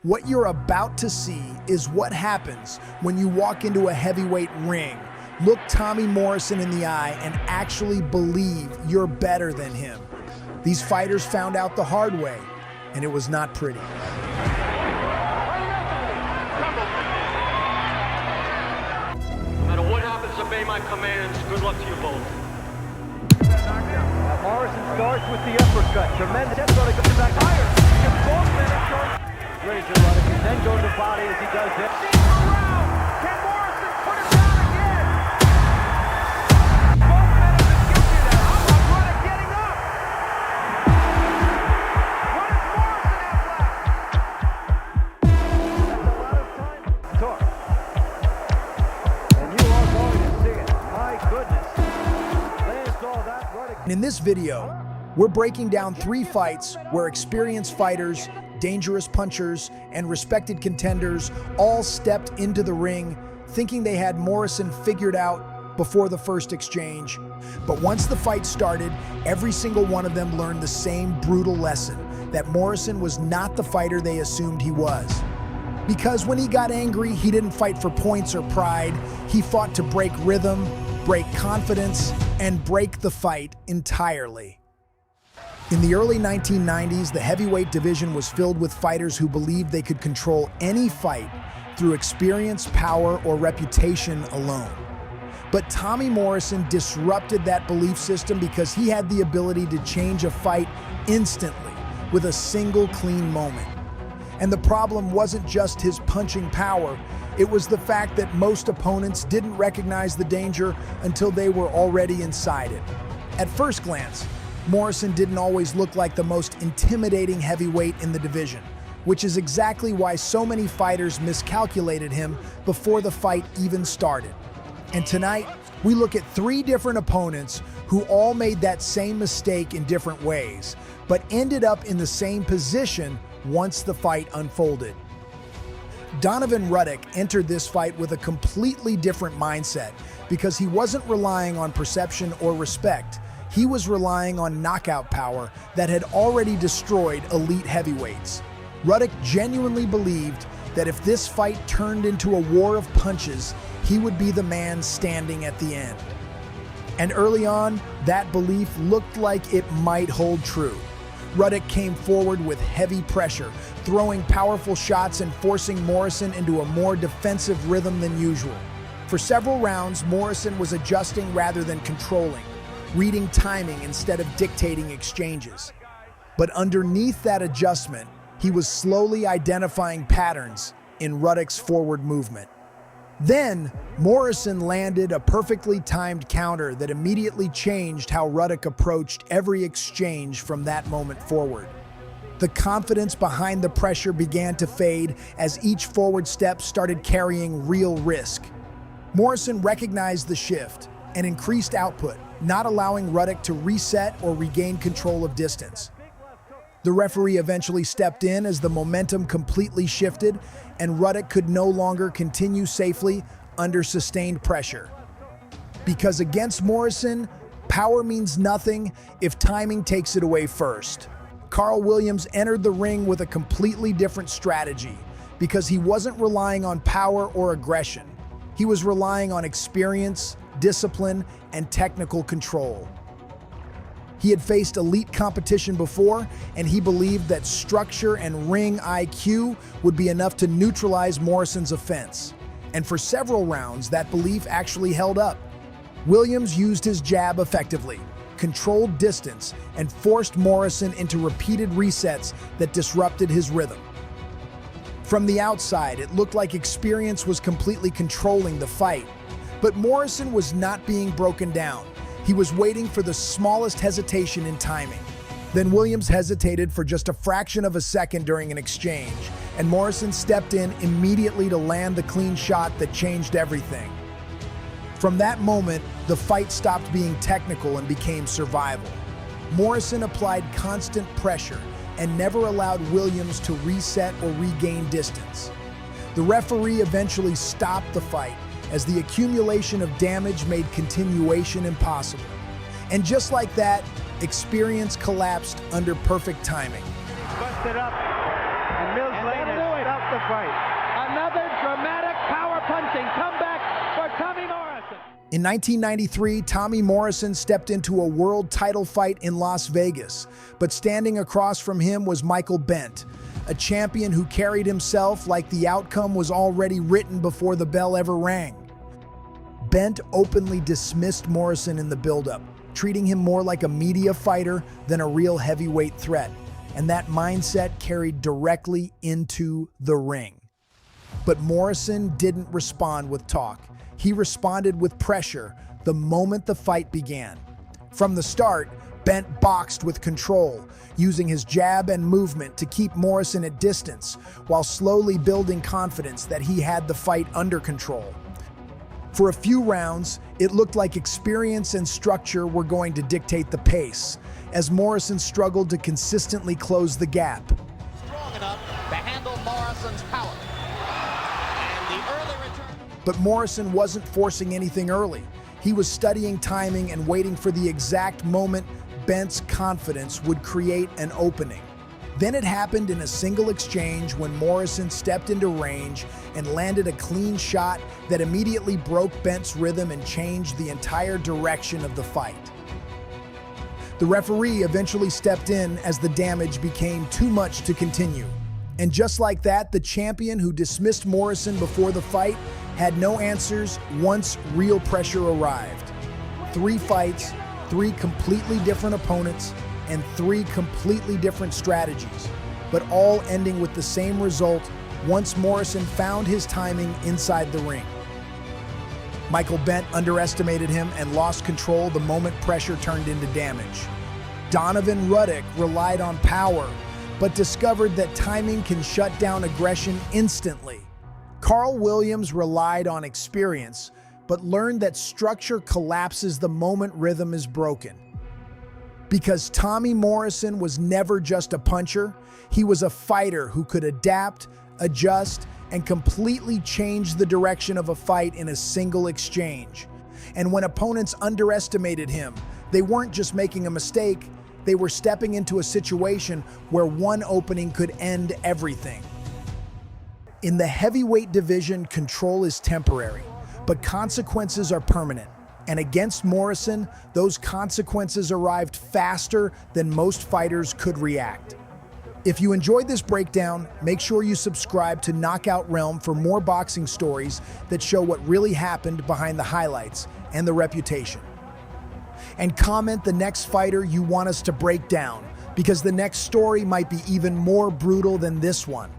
What you're about to see is what happens when you walk into a heavyweight ring, look Tommy Morrison in the eye, and actually believe you're better than him. These fighters found out the hard way, and it was not pretty. No matter what happens, obey my commands. Good luck to you both. Morrison starts with the uppercut. Tremendous. That's going to go back higher. Gets both men in short. Razor running. Then goes to body as he does this. Around. Can Morrison put it down again? Both men have been guilty of that. How about Ruddock getting up? What does Morrison have left? That's a lot of time. Talk. And you are going to see it. My goodness. Lance all that Ruddock. In this video, we're breaking down 3 fights where experienced fighters, dangerous punchers, and respected contenders all stepped into the ring thinking they had Morrison figured out before the first exchange. But once the fight started, every single one of them learned the same brutal lesson, that Morrison was not the fighter they assumed he was. Because when he got angry, he didn't fight for points or pride. He fought to break rhythm, break confidence, and break the fight entirely. In the early 1990s, the heavyweight division was filled with fighters who believed they could control any fight through experience, power, or reputation alone. But Tommy Morrison disrupted that belief system because he had the ability to change a fight instantly with a single clean moment. And the problem wasn't just his punching power, it was the fact that most opponents didn't recognize the danger until they were already inside it. At first glance, Morrison didn't always look like the most intimidating heavyweight in the division, which is exactly why so many fighters miscalculated him before the fight even started. And tonight, we look at 3 different opponents who all made that same mistake in different ways, but ended up in the same position once the fight unfolded. Donovan Ruddock entered this fight with a completely different mindset because he wasn't relying on perception or respect. He was relying on knockout power that had already destroyed elite heavyweights. Ruddock genuinely believed that if this fight turned into a war of punches, he would be the man standing at the end. And early on, that belief looked like it might hold true. Ruddock came forward with heavy pressure, throwing powerful shots and forcing Morrison into a more defensive rhythm than usual. For several rounds, Morrison was adjusting rather than controlling, reading timing instead of dictating exchanges. But underneath that adjustment, he was slowly identifying patterns in Ruddock's forward movement. Then, Morrison landed a perfectly timed counter that immediately changed how Ruddock approached every exchange from that moment forward. The confidence behind the pressure began to fade as each forward step started carrying real risk. Morrison recognized the shift and increased output, not allowing Ruddock to reset or regain control of distance. The referee eventually stepped in as the momentum completely shifted and Ruddock could no longer continue safely under sustained pressure. Because against Morrison, power means nothing if timing takes it away first. Carl Williams entered the ring with a completely different strategy because he wasn't relying on power or aggression. He was relying on experience, discipline, and technical control. He had faced elite competition before, and he believed that structure and ring IQ would be enough to neutralize Morrison's offense. And for several rounds, that belief actually held up. Williams used his jab effectively, controlled distance, and forced Morrison into repeated resets that disrupted his rhythm. From the outside, it looked like experience was completely controlling the fight. But Morrison was not being broken down. He was waiting for the smallest hesitation in timing. Then Williams hesitated for just a fraction of a second during an exchange, and Morrison stepped in immediately to land the clean shot that changed everything. From that moment, the fight stopped being technical and became survival. Morrison applied constant pressure and never allowed Williams to reset or regain distance. The referee eventually stopped the fight as the accumulation of damage made continuation impossible. And just like that, experience collapsed under perfect timing. Busted up, and Mills Lane has fight. Another dramatic power punching comeback for Tommy Morrison. In 1993, Tommy Morrison stepped into a world title fight in Las Vegas, but standing across from him was Michael Bent, a champion who carried himself like the outcome was already written before the bell ever rang. Bent openly dismissed Morrison in the buildup, treating him more like a media fighter than a real heavyweight threat, and that mindset carried directly into the ring. But Morrison didn't respond with talk. He responded with pressure the moment the fight began. From the start, Bent boxed with control, using his jab and movement to keep Morrison at distance, while slowly building confidence that he had the fight under control. For a few rounds, it looked like experience and structure were going to dictate the pace, as Morrison struggled to consistently close the gap. Strong enough to handle Morrison's power. And the early return. But Morrison wasn't forcing anything early. He was studying timing and waiting for the exact moment Bent's confidence would create an opening. Then it happened in a single exchange when Morrison stepped into range and landed a clean shot that immediately broke Bent's rhythm and changed the entire direction of the fight. The referee eventually stepped in as the damage became too much to continue. And just like that, the champion who dismissed Morrison before the fight had no answers once real pressure arrived. 3 fights, 3 completely different opponents, and 3 completely different strategies, but all ending with the same result once Morrison found his timing inside the ring. Michael Bent underestimated him and lost control the moment pressure turned into damage. Donovan Ruddock relied on power, but discovered that timing can shut down aggression instantly. Carl Williams relied on experience, but learned that structure collapses the moment rhythm is broken. Because Tommy Morrison was never just a puncher, he was a fighter who could adapt, adjust, and completely change the direction of a fight in a single exchange. And when opponents underestimated him, they weren't just making a mistake, they were stepping into a situation where one opening could end everything. In the heavyweight division, control is temporary, but consequences are permanent. And against Morrison, those consequences arrived faster than most fighters could react. If you enjoyed this breakdown, make sure you subscribe to Knockout Realm for more boxing stories that show what really happened behind the highlights and the reputation. And comment the next fighter you want us to break down, because the next story might be even more brutal than this one.